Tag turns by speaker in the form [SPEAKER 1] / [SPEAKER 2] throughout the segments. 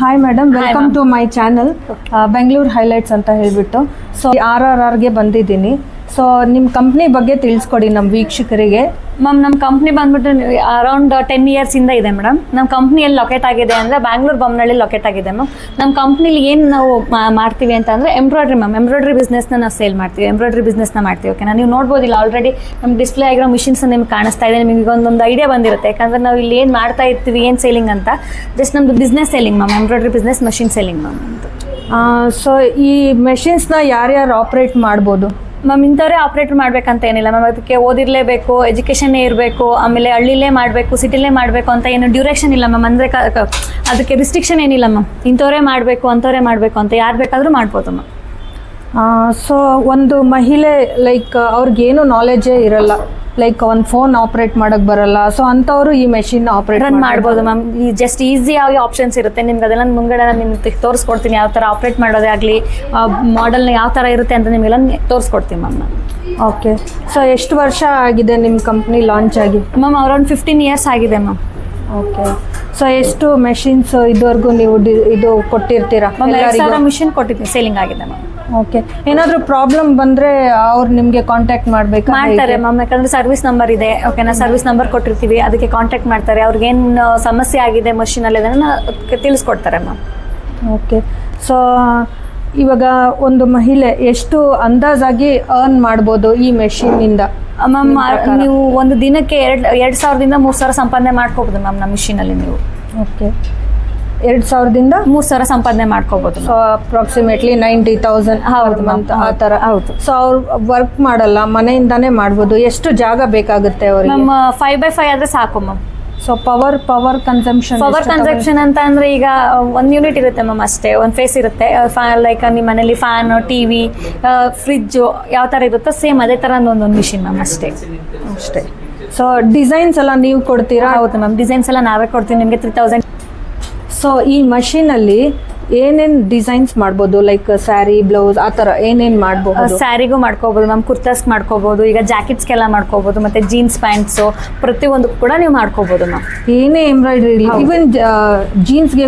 [SPEAKER 1] Hi madam, welcome to my channel Bengaluru highlights ಅಂತ ಹೇಳಿಬಿಟ್ಟು. So RRRಗೆ ಬಂದಿದ್ದೀನಿ. ಸೊ ನಿಮ್ಮ ಕಂಪ್ನಿ ಬಗ್ಗೆ ತಿಳಿಸ್ಕೊಡಿ ನಮ್ಮ ವೀಕ್ಷಕರಿಗೆ.
[SPEAKER 2] ಮ್ಯಾಮ್, ನಮ್ಮ ಕಂಪ್ನಿ ಬಂದ್ಬಿಟ್ಟು ಅರೌಂಡ್ 10 ಇಯರ್ಸಿಂದ ಇದೆ ಮೇಡಮ್. ನಮ್ಮ ಕಂಪ್ನಿಯಲ್ಲಿ ಲೊಕೇಟ್ ಆಗಿದೆ ಅಂದರೆ ಬ್ಯಾಂಗ್ಳೂರು ಬೊಮ್ಮನಹಳ್ಳಿ ಲೊಕೇಟ್ ಆಗಿದೆ ಮ್ಯಾಮ್. ನಮ್ಮ ಕಂಪ್ನಿಲಿ ಏನು ನಾವು ಮಾಡ್ತೀವಿ ಅಂತ ಅಂದರೆ ಎಂಬ್ರಾಯ್ಡ್ರಿ ಮ್ಯಾಮ್. ಎಂಬ್ರಾಯ್ಡ್ರಿ ಬಿಸ್ನೆಸ್ನ ನಾವು ಸೇಲ್ ಮಾಡ್ತೀವಿ, ಎಂಬ್ರಾಯ್ಡ್ರಿ ಬಿಸ್ನೆಸ್ನ ಮಾಡ್ತೀವಿ. ಓಕೆನಾ, ನೀವು ನೋಡ್ಬೋದಿಲ್ಲ ಆಲ್ರೆಡಿ ನಮ್ಮ ಡಿಸ್ಪ್ಲೇ ಆಗಿರೋ ಮಿಷಿನ್ಸ್ ನಿಮ್ಗೆ ಕಾಣಿಸ್ತಾ ಇದೆ. ನಿಮಗೆ ಒಂದು ಐಡಿಯಾ ಬಂದಿರುತ್ತೆ, ಯಾಕಂದರೆ ನಾವು ಇಲ್ಲಿ ಏನು ಮಾಡ್ತಾ ಇರ್ತೀವಿ, ಏನು ಸೇಲಿಂಗ್ ಅಂತ. ಜಸ್ಟ್ ನಮ್ಮದು business selling ma'am, embroidery business machine selling ma'am.
[SPEAKER 1] So ಈ ಮೆಷಿನ್ಸ್ನ ಯಾರ್ಯಾರು ಆಪ್ರೇಟ್ ಮಾಡ್ಬೋದು
[SPEAKER 2] ಮ್ಯಾಮ್? ಇಂಥವರೇ ಆಪ್ರೇಟ್ ಮಾಡ್ಬೇಕಂತ ಏನಿಲ್ಲ ಮ್ಯಾಮ್. ಅದಕ್ಕೆ ಓದಿರಲೇಬೇಕು, ಎಜುಕೇಷನ್ನೇ ಇರಬೇಕು, ಆಮೇಲೆ ಹಳ್ಳಿಲೇ ಮಾಡಬೇಕು, ಸಿಟಿಲೇ ಮಾಡಬೇಕು ಅಂತ ಏನು ಡ್ಯೂರೇಷನ್ ಇಲ್ಲ ಮ್ಯಾಮ್. ಅಂದರೆ ಅದಕ್ಕೆ ರಿಸ್ಟ್ರಿಕ್ಷನ್ ಏನಿಲ್ಲ ಮ್ಯಾಮ್. ಇಂಥವರೇ ಮಾಡಬೇಕು, ಅಂಥವರೇ ಮಾಡಬೇಕು ಅಂತ ಯಾರು ಬೇಕಾದರೂ ಮಾಡ್ಬೋದು ಮ್ಯಾಮ್.
[SPEAKER 1] ಸೊ ಒಂದು ಮಹಿಳೆ ಲೈಕ್ ಅವ್ರಿಗೇನು ನಾಲೆಜೇ ಇರಲ್ಲ, ಲೈಕ್ ಒಂದು ಫೋನ್ ಆಪ್ರೇಟ್ ಮಾಡೋಕ್ಕೆ ಬರಲ್ಲ, ಸೊ ಅಂಥವರು ಈ ಮೆಷಿನ್ ಆಪ್ರೇಟ್
[SPEAKER 2] ರನ್ ಮಾಡ್ಬೋದು ಮ್ಯಾಮ್. ಈ ಜಸ್ಟ್ ಈಸಿಯಾಗಿ ಆಪ್ಷನ್ಸ್ ಇರುತ್ತೆ ನಿಮ್ಗೆ. ಅದೆಲ್ಲ ಮುಂಗಡೆ ನಿಮ್ಗೆ ತೋರಿಸ್ಕೊಡ್ತೀನಿ, ಯಾವ ಥರ ಆಪ್ರೇಟ್ ಮಾಡೋದೇ ಆಗಲಿ, ಮಾಡೆಲ್ನ ಯಾವ ಥರ ಇರುತ್ತೆ ಅಂತ ನಿಮಗೆಲ್ಲ ತೋರಿಸ್ಕೊಡ್ತೀನಿ ಮ್ಯಾಮ್ ನಾನು.
[SPEAKER 1] ಓಕೆ. ಸೊ ಎಷ್ಟು ವರ್ಷ ಆಗಿದೆ ನಿಮ್ಮ ಕಂಪ್ನಿ ಲಾಂಚ್ ಆಗಿ?
[SPEAKER 2] ಮ್ಯಾಮ್ ಅರೌಂಡ್ 15 ಇಯರ್ಸ್ ಆಗಿದೆ ಮ್ಯಾಮ್.
[SPEAKER 1] ಓಕೆ. ಸೊ ಎಷ್ಟು ಮೆಷಿನ್ಸ್ ಇದುವರೆಗೂ ನೀವು ಇದು ಕೊಟ್ಟಿರ್ತೀರಾ?
[SPEAKER 2] ಮ್ಯಾಮ್ 2000 ಮಿಷಿನ್ ಕೊಟ್ಟಿದ್ದೀನಿ, ಸೇಲಿಂಗ್ ಆಗಿದೆ ಮ್ಯಾಮ್.
[SPEAKER 1] ಓಕೆ. ಏನಾದರೂ ಪ್ರಾಬ್ಲಮ್ ಬಂದರೆ ಅವ್ರು ನಿಮಗೆ ಕಾಂಟ್ಯಾಕ್ಟ್ ಮಾಡಬೇಕಾ?
[SPEAKER 2] ಮಾಡ್ತಾರೆ ಮ್ಯಾಮ್, ಯಾಕಂದರೆ ಸರ್ವಿಸ್ ನಂಬರ್ ಇದೆ. ಓಕೆನಾ, ಸರ್ವಿಸ್ ನಂಬರ್ ಕೊಟ್ಟಿರ್ತೀವಿ, ಅದಕ್ಕೆ ಕಾಂಟ್ಯಾಕ್ಟ್ ಮಾಡ್ತಾರೆ. ಅವ್ರಿಗೇನು ಸಮಸ್ಯೆ ಆಗಿದೆ ಮಷಿನಲ್ಲಿ ಅದನ್ನು ತಿಳಿಸ್ಕೊಡ್ತಾರೆ ಮ್ಯಾಮ್. ಓಕೆ.
[SPEAKER 1] ಸೊ ಇವಾಗ ಒಂದು ಮಹಿಳೆ ಎಷ್ಟು ಅಂದಾಜಾಗಿ ಅರ್ನ್ ಮಾಡ್ಬೋದು ಈ ಮೆಷಿನಿಂದ?
[SPEAKER 2] ಮ್ಯಾಮ್ ನೀವು ಒಂದು ದಿನಕ್ಕೆ 2,000ದಿಂದ 3,000 ಸಂಪಾದನೆ ಮಾಡ್ಕೋಬೋದು ಮ್ಯಾಮ್ ನಮ್ಮ ಮಿಷಿನಲ್ಲಿ ನೀವು.
[SPEAKER 1] ಓಕೆ. 2,000ದಿಂದ
[SPEAKER 2] 3,000 ಸಂಪಾದನೆ ಮಾಡ್ಕೋಬೋದು.
[SPEAKER 1] ಸೊ ಅಪ್ರಾಕ್ಸಿಮೇಟ್ಲಿ 90,000
[SPEAKER 2] ಹೌದು
[SPEAKER 1] ಮಂತ್ ಆ ಥರ.
[SPEAKER 2] ಹೌದು.
[SPEAKER 1] ಸೊ ಅವ್ರು ವರ್ಕ್ ಮಾಡಲ್ಲ, ಮನೆಯಿಂದಾನೇ ಮಾಡ್ಬೋದು. ಎಷ್ಟು ಜಾಗ ಬೇಕಾಗುತ್ತೆ ಅವ್ರಿಗೆ?
[SPEAKER 2] ಮ್ಯಾಮ್ 5x5 ಆದರೆ ಸಾಕು ಮ್ಯಾಮ್.
[SPEAKER 1] ಸೊ ಪವರ್ ಕನ್ಸಂಪ್ಷನ್
[SPEAKER 2] ಅಂತ ಅಂದರೆ ಈಗ 1 ಯೂನಿಟ್ ಇರುತ್ತೆ ಮ್ಯಾಮ್ ಅಷ್ಟೇ. ಒಂದು ಫೇಸ್ ಇರುತ್ತೆ, ಲೈಕ್ ನಿಮ್ಮ ಮನೇಲಿ ಫ್ಯಾನ್, TV, ಫ್ರಿಜ್ಜು ಯಾವ ಥರ ಇರುತ್ತೋ ಸೇಮ್ ಅದೇ ಥರ ಒಂದು ಮಿಷಿನ್ ಮ್ಯಾಮ್ ಅಷ್ಟೇ.
[SPEAKER 1] ಸೊ ಡಿಸೈನ್ಸ್ ಎಲ್ಲ ನೀವು ಕೊಡ್ತೀರಾ?
[SPEAKER 2] ಹೌದು ಮ್ಯಾಮ್, ಡಿಸೈನ್ಸ್ ಎಲ್ಲ ನಾವೇ ಕೊಡ್ತೀವಿ ನಿಮಗೆ 3,000.
[SPEAKER 1] ಸೊ ಈ ಮಷೀನಲ್ಲಿ ಏನೇನು ಡಿಸೈನ್ಸ್ ಮಾಡ್ಬೋದು? ಲೈಕ್ ಸ್ಯಾರಿ, ಬ್ಲೌಸ್ ಆ ಥರ ಏನೇನು ಮಾಡ್ಬೋದು?
[SPEAKER 2] ಸ್ಯಾರಿಗೂ ಮಾಡ್ಕೋಬೋದು ಮ್ಯಾಮ್, ಕುರ್ತಾಸ್ ಮಾಡ್ಕೋಬೋದು, ಈಗ ಜಾಕೆಟ್ಸ್ಗೆಲ್ಲ ಮಾಡ್ಕೋಬೋದು, ಮತ್ತು ಜೀನ್ಸ್ ಪ್ಯಾಂಟ್ಸು ಪ್ರತಿಯೊಂದು ಕೂಡ ನೀವು ಮಾಡ್ಕೋಬೋದು ಮ್ಯಾಮ್.
[SPEAKER 1] ಏನೇ ಎಂಬ್ರಾಯ್ಡ್ರಿ, ಇವನ್ ಜೀನ್ಸ್ಗೆ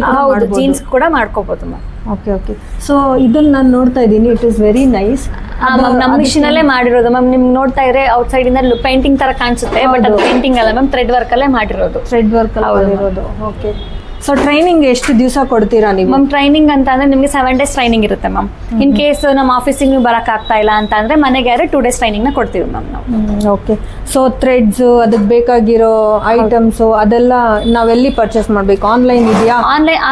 [SPEAKER 2] ಜೀನ್ಸ್ ಕೂಡ ಮಾಡ್ಕೋಬೋದು ಮ್ಯಾಮ್.
[SPEAKER 1] ಓಕೆ. ಸೊ ಇದನ್ನ ನಾನು ನೋಡ್ತಾ ಇದ್ದೀನಿ, it is very nice.
[SPEAKER 2] Ma'am ನಮ್ಮ ಮಿಷಿನಲ್ಲೇ ಮಾಡಿರೋದು ಮ್ಯಾಮ್. ನಿಮ್ಗೆ ನೋಡ್ತಾ ಇದ್ರೆ ಔಟ್ ಸೈಡ್ ಇಂದ ಪೇಂಟಿಂಗ್ ತರ ಕಾಣಿಸುತ್ತೆ, ಬಟ್ ಅದು ಪೇಂಟಿಂಗ್ ಅಲ್ಲ ಮ್ಯಾಮ್, ಥ್ರೆಡ್ ವರ್ಕ್ ಅಲ್ಲೇ ಮಾಡಿರೋದು.
[SPEAKER 1] ಓಕೆ. ಸೊ ಟ್ರೈನಿಂಗ್ ಎಷ್ಟು ದಿವಸ ಕೊಡ್ತೀರಾ ನೀವು?
[SPEAKER 2] ಮ್ಯಾಮ್ ಟ್ರೈನಿಂಗ್ ಅಂತ ಅಂದ್ರೆ ನಿಮಗೆ 7 ಡೇಸ್ ಟ್ರೈನಿಂಗ್ ಇರುತ್ತೆ ಮ್ಯಾಮ್. ಇನ್ ಕೇಸ್ ನಮ್ಮ ಆಫೀಸಿಗೆ ನೀವು ಬರಕ್ ಆಗ್ತಾ ಇಲ್ಲ ಅಂತ ಅಂದ್ರೆ ಮನೆಗೆ 2 ಡೇಸ್ ಟ್ರೈನಿಂಗ್ ನ ಕೊಡ್ತೀವಿ ಮ್ಯಾಮ್ ನಾವು.
[SPEAKER 1] ಓಕೆ. ಸೊ ಥ್ರೆಡ್ಸ್, ಅದಕ್ಕೆ ಬೇಕಾಗಿರೋ ಐಟಮ್ಸ್ ಅದೆಲ್ಲ ನಾವೆಲ್ಲಿ ಪರ್ಚೇಸ್ ಮಾಡಬೇಕು? ಆನ್ಲೈನ್ ಇದೆಯಾ?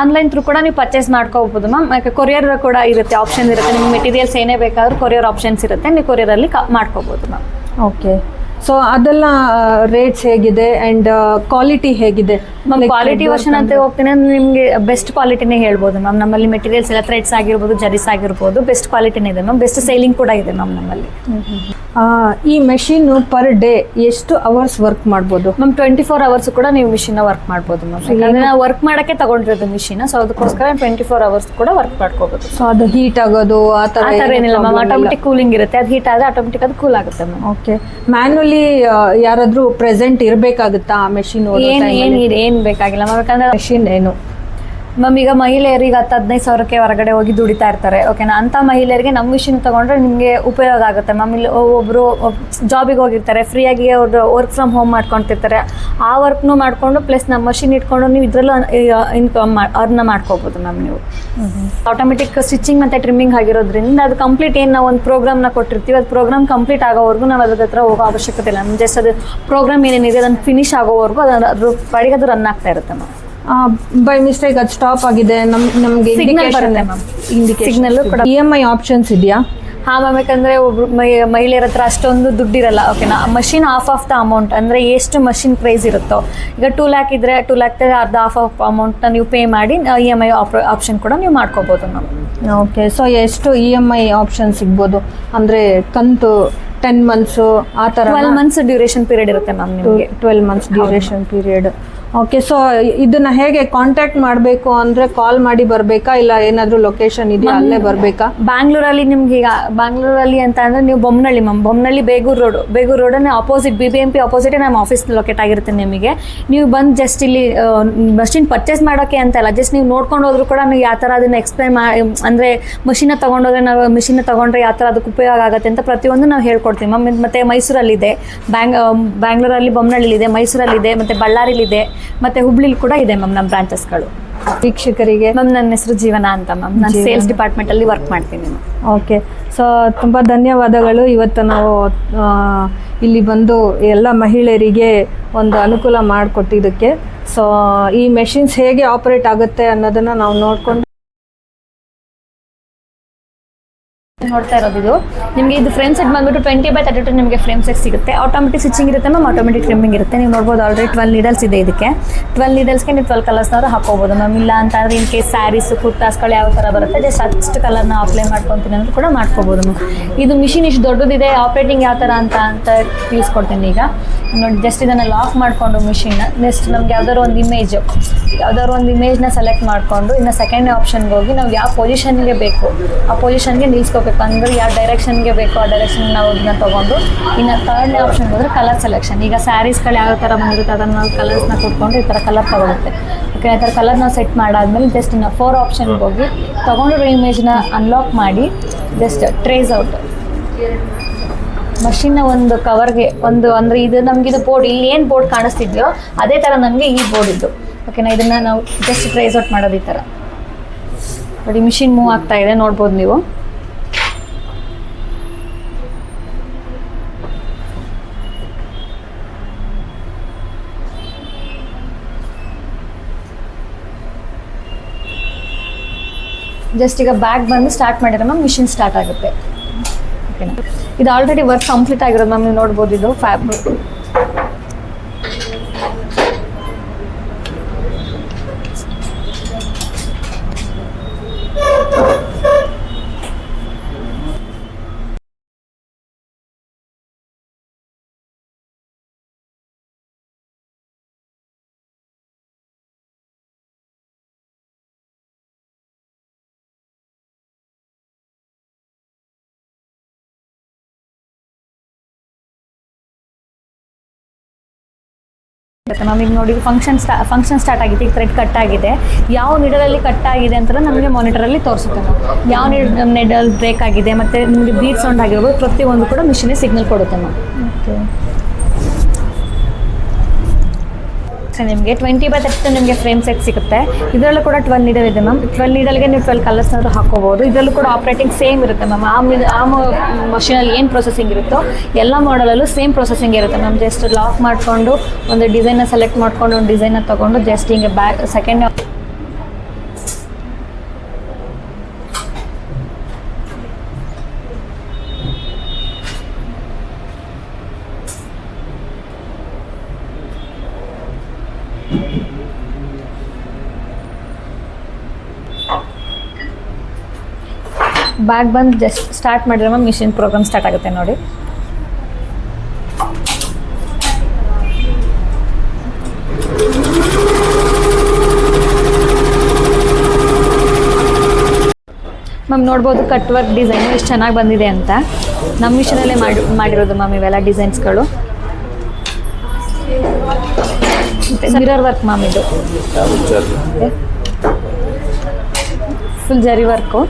[SPEAKER 2] ಆನ್ಲೈನ್ ಥ್ರೂ ಕೂಡ ನೀವು ಪರ್ಚೇಸ್ ಮಾಡ್ಕೋಬಹುದು ಮ್ಯಾಮ್. ಕೊರಿಯರ್ ಕೂಡ ಇರುತ್ತೆ, ಆಪ್ಷನ್ ಇರುತ್ತೆ. ನಿಮ್ಗೆ ಮೆಟೀರಿಯಲ್ಸ್ ಏನೇ ಬೇಕಾದ್ರೂ ಕೊರಿಯರ್ ಆಪ್ಷನ್ಸ್ ಇರುತ್ತೆ, ನೀವು ಕೊರಿಯರಲ್ಲಿ ಮಾಡ್ಕೋಬಹುದು ಮ್ಯಾಮ್.
[SPEAKER 1] ಓಕೆ. ಸೊ ಅದೆಲ್ಲ ರೇಟ್ಸ್ ಹೇಗಿದೆ ಆ್ಯಂಡ್ ಕ್ವಾಲಿಟಿ ಹೇಗಿದೆ?
[SPEAKER 2] ಮ್ಯಾಮ್ ಕ್ವಾಲಿಟಿ ವರ್ಷನ್ ಅಂತ ಹೋಗ್ತೀನಿ ಅಂದ್ರೆ ನಿಮಗೆ ಬೆಸ್ಟ್ ಕ್ವಾಲಿಟಿನೇ ಹೇಳ್ಬೋದು ಮ್ಯಾಮ್. ನಮ್ಮಲ್ಲಿ ಮೆಟೀರಿಯಲ್ಸ್ ಎಲ್ಲ ಥ್ರೆಡ್ಸ್ ಆಗಿರ್ಬೋದು, ಜರೀಸ್ ಆಗಿರ್ಬೋದು, ಬೆಸ್ಟ್ ಕ್ವಾಲಿಟಿನೇ ಇದೆ ಮ್ಯಾಮ್. ಬೆಸ್ಟ್ ಸೇಲಿಂಗ್ ಕೂಡ ಇದೆ ಮ್ಯಾಮ್ ನಮ್ಮಲ್ಲಿ.
[SPEAKER 1] ಈ ಮೆಷಿನು ಪರ್ ಡೇ ಎಷ್ಟು ಅವರ್ಸ್ ವರ್ಕ್ ಮಾಡ್ಬೋದು
[SPEAKER 2] ಮ್ಯಾಮ್? 24 ಅವರ್ಸ್ ಕೂಡ ನೀವು ಮಿಷಿನ್ ವರ್ಕ್ ಮಾಡ್ಬೋದು ಮ್ಯಾಮ್. ಯಾಕಂದ್ರೆ ನಾವು ವರ್ಕ್ ಮಾಡೋಕ್ಕೆ ತಗೊಂಡಿರೋದು ಮಿಷಿನ್, ಸೊ ಅದಕ್ಕೋಸ್ಕರ 24 ಅವರ್ಸ್ ಕೂಡ ವರ್ಕ್ ಮಾಡ್ಕೋಬೋದು.
[SPEAKER 1] ಸೊ ಅದು ಹೀಟ್ ಆಗೋದು ಆ ಥರ
[SPEAKER 2] ಏನಿಲ್ಲ ಮ್ಯಾಮ್. ಆಟೋಮೆಟಿಕ್ ಕೂಲಿಂಗ್ ಇರುತ್ತೆ, ಅದು ಹೀಟ್ ಆದರೆ ಆಟೋಮೆಟಿಕ್ ಅದು ಕೂಲ್ ಆಗುತ್ತೆ ಮ್ಯಾಮ್.
[SPEAKER 1] ಓಕೆ. ಮ್ಯಾನ್ಯುಲಿ ಯಾರಾದ್ರೂ ಪ್ರೆಸೆಂಟ್ ಇರಬೇಕಾಗುತ್ತಾ ಆ ಮೆಷಿನ್?
[SPEAKER 2] ಏನು ಬೇಕಾಗಿಲ್ಲ ಮ್ಯಾಮ್. ಯಾಕಂದ್ರೆ
[SPEAKER 1] ಮೆಷಿನ್ ಏನು
[SPEAKER 2] ಮ್ಯಾಮ್ ಈಗ ಮಹಿಳೆಯರಿಗೆ 10-15 ಸಾವಿರಕ್ಕೆ ಹೊರಗಡೆ ಹೋಗಿ ದುಡಿತಾ ಇರ್ತಾರೆ. ಓಕೆನಾ, ಅಂಥ ಮಹಿಳೆಯರಿಗೆ ನಮ್ಮ ಮಿಷಿನ್ ತೊಗೊಂಡ್ರೆ ನಿಮಗೆ ಉಪಯೋಗ ಆಗುತ್ತೆ ಮ್ಯಾಮ್. ಇಲ್ಲಿ ಒಬ್ಬರು ಜಾಬಿಗೆ ಹೋಗಿರ್ತಾರೆ, ಫ್ರೀಯಾಗಿ ಅವ್ರು ವರ್ಕ್ ಫ್ರಮ್ ಹೋಮ್ ಮಾಡ್ಕೊತಿರ್ತಾರೆ. ಆ ವರ್ಕ್ನು ಮಾಡಿಕೊಂಡು ಪ್ಲಸ್ ನಮ್ಮ ಮಷಿನ್ ಇಟ್ಕೊಂಡು ನೀವು ಇದರಲ್ಲೂ ಇನ್ಕಮ್ ಅರ್ನ ಮಾಡ್ಕೋಬೋದು ಮ್ಯಾಮ್ ನೀವು. ಆಟೋಮೆಟಿಕ್ ಸ್ಟಿಚಿಂಗ್ ಮತ್ತು ಟ್ರಿಮ್ಮಿಂಗ್ ಆಗಿರೋದ್ರಿಂದ ಅದು ಕಂಪ್ಲೀಟ್ ಏನು ನಾವು ಒಂದು ಪ್ರೋಗ್ರಾಮ್ನ ಕೊಟ್ಟಿರ್ತೀವಿ, ಅದು ಪ್ರೋಗ್ರಾಮ್ ಕಂಪ್ಲೀಟ್ ಆಗೋವರೆಗೂ ನಾವು ಅದ್ರ ಹತ್ರ ಹೋಗೋ ಅವಶ್ಯಕತೆ ಇಲ್ಲ. ನಮ್ಮ ಜಸ್ಟ್ ಅದು ಪ್ರೋಗ್ರಾಮ್ ಏನೇನಿದೆ ಅದನ್ನು ಫಿನಿಶ್ ಆಗೋವರೆಗೂ ಅದ್ರ ಪಾಡಿಗೆ ಅದು ರನ್ ಆಗ್ತಾ ಇರುತ್ತೆ ಮ್ಯಾಮ್.
[SPEAKER 1] ಬೈ ಮಿಸ್ಟೇಕ್ ಅದು ಸ್ಟಾಪ್ ಆಗಿದೆ, ನಮಗೆ
[SPEAKER 2] ಸಿಗ್ನಲ್ ಕೂಡ.
[SPEAKER 1] EMI ಆಪ್ಷನ್ಸ್ ಇದೆಯಾ?
[SPEAKER 2] ಹಾಂ ಮ್ಯಾಮ್, ಯಾಕಂದರೆ ಒಬ್ರು ಮಹಿಳೆಯರ ಹತ್ರ ಅಷ್ಟೊಂದು ದುಡ್ಡಿರಲ್ಲ. ಓಕೆನಾ, ಮಷಿನ್ ಆಫ್ ದ ಅಮೌಂಟ್ ಅಂದರೆ ಎಷ್ಟು ಮಷಿನ್ ಪ್ರೈಸ್ ಇರುತ್ತೋ, ಈಗ 2 lakh ಇದ್ದರೆ 2 lakh ಅರ್ಧ ಆಫ್ ಅಮೌಂಟ್ನ ನೀವು ಪೇ ಮಾಡಿ EMI ಆಪ್ಷನ್ ಕೂಡ ನೀವು ಮಾಡ್ಕೋಬೋದು ಮ್ಯಾಮ್.
[SPEAKER 1] ಓಕೆ. ಸೊ ಎಷ್ಟು EMI ಆಪ್ಷನ್ ಸಿಗ್ಬೋದು ಅಂದರೆ ಕಂತು 10 months ಆ ಥರ?
[SPEAKER 2] 12 months ಡ್ಯೂರೇಷನ್ ಪೀರಿಯಡ್ ಇರುತ್ತೆ ಮ್ಯಾಮ್ ನಿಮಗೆ.
[SPEAKER 1] 12 months duration period. Okay, so ಇದನ್ನ ಹೇಗೆ ಕಾಂಟ್ಯಾಕ್ಟ್ ಮಾಡಬೇಕು ಅಂದರೆ ಕಾಲ್ ಮಾಡಿ ಬರಬೇಕಾ, ಇಲ್ಲ ಏನಾದರೂ ಲೊಕೇಶನ್ ಇದೆಯಾ ಅಲ್ಲೇ ಬರಬೇಕಾ?
[SPEAKER 2] ಬ್ಯಾಂಗ್ಳೂರಲ್ಲಿ ನಿಮ್ಗೆ ಈಗ ಬ್ಯಾಂಗ್ಳೂರಲ್ಲಿ ಅಂತ ಅಂದರೆ ನೀವು ಬೊಮ್ಮನಹಳ್ಳಿ ಬೊಮ್ಮನಹಳ್ಳಿ ಬೇಗೂರು ರೋಡನ್ನೇ ಆಪೋಸಿಟ್ BBMP ಆಪೋಸಿಟೇ ನಮ್ಮ ಆಫೀಸ್ ಲೊಕೇಟ್ ಆಗಿರುತ್ತೆ ನಿಮಗೆ. ನೀವು ಬಂದು ಜಸ್ಟ್ ಇಲ್ಲಿ ಮಷಿನ್ ಪರ್ಚೇಸ್ ಮಾಡೋಕ್ಕೆ ಅಂತ ಅಲ್ಲ, ಜಸ್ಟ್ ನೀವು ನೋಡ್ಕೊಂಡು ಹೋದ್ರು ಕೂಡ ನೀವು ಯಾವ ಥರ ಅದನ್ನು ಎಕ್ಸ್ಪ್ಲೈನ್ ಅಂದರೆ ಮಷಿನ ತೊಗೊಂಡೋದ್ರೆ ನಾವು ಮಿಷಿನ ತೊಗೊಂಡ್ರೆ ಯಾವ ಥರ ಅದಕ್ಕೆ ಉಪಯೋಗ ಆಗುತ್ತೆ ಅಂತ ಪ್ರತಿಯೊಂದು ನಾವು ಹೇಳ್ಕೊಡ್ತೀವಿ ಮ್ಯಾಮ್. ಮತ್ತು ಮೈಸೂರಲ್ಲಿದೆ, ಬ್ಯಾಂಗ್ಳೂರಲ್ಲಿ ಬೊಮ್ಮನಹಳ್ಳಿಲಿದೆ, ಮೈಸೂರಲ್ಲಿದೆ, ಮತ್ತು ಬಳ್ಳಾರಿಲಿದೆ, ಮತ್ತು ಹುಬ್ಳಿಲಿ ಕೂಡ ಇದೆ ಮ್ಯಾಮ್ ನಮ್ಮ ಬ್ರಾಂಚಸ್ಗಳು.
[SPEAKER 1] ವೀಕ್ಷಕರಿಗೆ
[SPEAKER 2] ಮ್ಯಾಮ್ ನನ್ನ ಹೆಸರು ಜೀವನ ಅಂತ ಮ್ಯಾಮ್, ನಾನು ಸೇಲ್ಸ್ ಡಿಪಾರ್ಟ್ಮೆಂಟಲ್ಲಿ ವರ್ಕ್ ಮಾಡ್ತೀನಿ ಮ್ಯಾಮ್.
[SPEAKER 1] ಓಕೆ, ಸೊ ತುಂಬ ಧನ್ಯವಾದಗಳು. ಇವತ್ತು ನಾವು ಇಲ್ಲಿ ಬಂದು ಎಲ್ಲ ಮಹಿಳೆಯರಿಗೆ ಒಂದು ಅನುಕೂಲ ಮಾಡಿಕೊಟ್ಟಿದ್ದಕ್ಕೆ. ಸೊ ಈ ಮೆಷಿನ್ಸ್ ಹೇಗೆ ಆಪರೇಟ್ ಆಗುತ್ತೆ ಅನ್ನೋದನ್ನು ನಾವು ನೋಡಿಕೊಂಡು
[SPEAKER 2] ನೋಡ್ತಾ ಇರೋದು ಇದು ನಿಮಗೆ ಇದು ಫ್ರೇಮ್ ಸೆಟ್ ಬಂದ್ಬಿಟ್ಟು 20x32 ನಿಮಗೆ ಫ್ರೇಮ್ ಸೆಟ್ ಸಿಗುತ್ತೆ. ಆಟೋಮೆಟಿಕ್ ಸ್ಟಿಚಿಂಗ್ ಇರುತ್ತೆ ಮ್ಯಾಮ್, ಆಟೋಮೆಟಿಕ್ ಟ್ರಿಮ್ಮಿಂಗ್ ಇರುತ್ತೆ. ನೀವು ನೋಡ್ಬೋದು ಆಲ್ರೆಡಿ 12 ನೀಡಲ್ಸ್ ಇದೆ ಇದಕ್ಕೆ. 12 ನೀಡಲ್ಸ್ಗೆ ನೀವು 12 ಕಲರ್ಸ್ನವರು ಹಾಕೋಬೋದು ಮ್ಯಾಮ್. ಇಲ್ಲ ಅಂತ ಅಂದರೆ ಇನ್ ಕೇಸ್ ಸ್ಯಾರೀಸ್ ಕುರ್ತಾಸ್ಗಳು ಯಾವ ಥರ ಬರುತ್ತೆ ಜಸ್ಟ್ ಅಷ್ಟು ಕಲರ್ನ ಅಪ್ಲೈ ಮಾಡ್ಕೊತೀನಿ ಅಂದ್ರೆ ಕೂಡ ಮಾಡ್ಕೋಬೋದು ಮ್ಯಾಮ್. ಇದು ಮಿಷಿನ್ ಇಷ್ಟು ದೊಡ್ಡದಿದೆ, ಆಪ್ರೇಟಿಂಗ್ ಯಾವ ಥರ ಅಂತ ತಿಳಿಸ್ಕೊಡ್ತೀನಿ ಈಗ ನೋಡಿ. ಜಸ್ಟ್ ಇದನ್ನು ಲಾಕ್ ಮಾಡಿಕೊಂಡು ಮಿಷಿನ್ನ ನೆಕ್ಸ್ಟ್ ನಮ್ಗೆ ಯಾವ್ದಾದ್ರು ಒಂದು ಇಮೇಜ್ನ ಸೆಲೆಕ್ಟ್ ಮಾಡಿಕೊಂಡು ಇನ್ನು ಸೆಕೆಂಡ್ ಆಪ್ಷನ್ಗೆ ಹೋಗಿ ನಾವು ಯಾವ ಪೊಸಿಷನ್ಗೆ ಬೇಕು ಆ ಪೊಸಿಷನ್ಗೆ ನಿಲ್ಲಿಸ್ಕೋಬೇಕು. ಅಂದರೆ ಯಾವ ಡೈರೆಕ್ಷನ್ಗೆ ಬೇಕು ಆ ಡೈರೆಕ್ಷನ್ ನಾವು ಇದನ್ನ ತೊಗೊಂಡು ಇನ್ನು ಥರ್ಡ್ನೇ ಆಪ್ಷನ್ಗೆ ಹೋದರೆ ಕಲರ್ ಸೆಲೆಕ್ಷನ್. ಈಗ ಸ್ಯಾರೀಸ್ಗಳು ಯಾವ ಥರ ಬಂದಿರುತ್ತೆ ಅದನ್ನು ನಾವು ಕಲರ್ಸ್ನ ಕೊಟ್ಕೊಂಡು ಈ ಥರ ಕಲರ್ ತೊಗೊಳುತ್ತೆ. ಓಕೆ, ಈ ಥರ ಕಲರ್ ನಾವು ಸೆಟ್ ಮಾಡಾದ್ಮೇಲೆ ಜಸ್ಟ್ ಇನ್ನು 4 ಆಪ್ಷನ್ಗೆ ಹೋಗಿ ತೊಗೊಂಡಿರೋ ಇಮೇಜ್ನ ಅನ್ಲಾಕ್ ಮಾಡಿ ಜಸ್ಟ್ ಟ್ರೇಸ್ ಔಟ್ ಮಷಿನ್ನ ಒಂದು ಕವರ್ಗೆ ಅಂದರೆ ಇದು ನಮಗಿದು ಬೋರ್ಡ್ ಇಲ್ಲಿ ಏನು ಬೋರ್ಡ್ ಕಾಣಿಸ್ತಿದೆಯೋ ಅದೇ ಥರ ನಮಗೆ ಈ ಬೋರ್ಡ್ ಇದ್ದು. ಓಕೆನಾ, ಇದನ್ನು ನಾವು ಜಸ್ಟ್ ಟ್ರೇಸ್ ಔಟ್ ಮಾಡೋದು ಈ ಥರ ನೋಡಿ. ಮಿಷಿನ್ ಮೂವ್ ಆಗ್ತಾ ಇದೆ ನೋಡ್ಬೋದು ನೀವು. ಜಸ್ಟ್ ಈಗ ಬ್ಯಾಗ್ ಬಂದು ಸ್ಟಾರ್ಟ್ ಮಾಡಿದ್ರೆ ಮ್ಯಾಮ್ ಮಿಷಿನ್ ಸ್ಟಾರ್ಟ್ ಆಗುತ್ತೆ. ಓಕೆನಾ, ಇದು ಆಲ್ರೆಡಿ ವರ್ಕ್ ಕಂಪ್ಲೀಟ್ ಆಗಿರೋದು ಮ್ಯಾಮ್, ನೀವು ನೋಡ್ಬೋದು. ಇದು ಫ್ಯಾಬ್ರಿಕ್ ಮ್ಯಾಮ್. ಈಗ ನೋಡಿ ಫಂಕ್ಷನ್ ಸ್ಟಾರ್ಟ್ ಆಗಿದೆ, ಈಗ ಥ್ರೆಡ್ ಕಟ್ ಆಗಿದೆ. ಯಾವ ನೀಡಲಲ್ಲಿ ಕಟ್ ಆಗಿದೆ ಅಂತ ನಮಗೆ ಮಾನಿಟರಲ್ಲಿ ತೋರಿಸುತ್ತೆ ಮ್ಯಾಮ್. ಯಾವ ನೀಡಲ್ ಬ್ರೇಕ್ ಆಗಿದೆ ಮತ್ತು ನಿಮಗೆ ಬೀಟ್ ಸೌಂಡ್ ಆಗಿರ್ಬೋದು ಪ್ರತಿಯೊಂದು ಕೂಡ ಮಿಷಿನೇ ಸಿಗ್ನಲ್ ಕೊಡುತ್ತೆ ಮ್ಯಾಮ್. ಓಕೆ, ನಿಮಗೆ 20x32 ನಿಮಗೆ ಫ್ರೇಮ್ ಸೆಟ್ ಸಿಗುತ್ತೆ. ಇದರಲ್ಲೂ ಕೂಡ 12 ನೀಡಲ್ ಇದೆ ಮ್ಯಾಮ್. 12 ನೀಡಲ್ಗೆ ನೀವು 12 ಕಲರ್ಸ್ನಾದ್ರು ಹಾಕೋಬೋದು. ಇದರಲ್ಲೂ ಕೂಡ ಆಪ್ರೇಟಿಂಗ್ ಸೇಮ್ ಇರುತ್ತೆ ಮ್ಯಾಮ್. ಆ ಮಷೀನಲ್ಲಿ ಏನು ಪ್ರೊಸೆಸಿಂಗ್ ಇರುತ್ತೋ ಎಲ್ಲ ಮಾಡಲಲ್ಲೂ ಸೇಮ್ ಪ್ರೊಸೆಸಿಂಗ್ ಇರುತ್ತೆ ಮ್ಯಾಮ್. ಜಸ್ಟ್ ಲಾಕ್ ಮಾಡಿಕೊಂಡು ಒಂದು ಡಿಸೈನ್ನ ಸೆಲೆಕ್ಟ್ ಮಾಡ್ಕೊಂಡು ಒಂದು ಡಿಸೈನ್ನ ತೊಗೊಂಡು ಜಸ್ಟ್ ಹಿಂಗೆ ಸೆಕೆಂಡ್ ಬ್ಯಾಗ್ ಬಂದು ಜಸ್ಟ್ ಸ್ಟಾರ್ಟ್ ಮಾಡಿದ್ರೆ ಮ್ಯಾಮ್ ಮಿಷಿನ್ ಪ್ರೋಗ್ರಾಮ್ ಸ್ಟಾರ್ಟ್ ಆಗುತ್ತೆ ನೋಡಿ. ಮ್ಯಾಮ್ ನೋಡ್ಬೋದು ಕಟ್ ವರ್ಕ್ ಡಿಸೈನು ಎಷ್ಟು ಚೆನ್ನಾಗಿ ಬಂದಿದೆ ಅಂತ. ನಮ್ಮ ಮಿಷನಲ್ಲೇ ಮಾಡಿರೋದು ಮ್ಯಾಮ್ ಇವೆಲ್ಲ ಡಿಸೈನ್ಸ್ಗಳು. ಮಿರರ್ ವರ್ಕ್ ಮ್ಯಾಮ್, ಇದು ಫುಲ್ ಜರಿ ವರ್ಕು.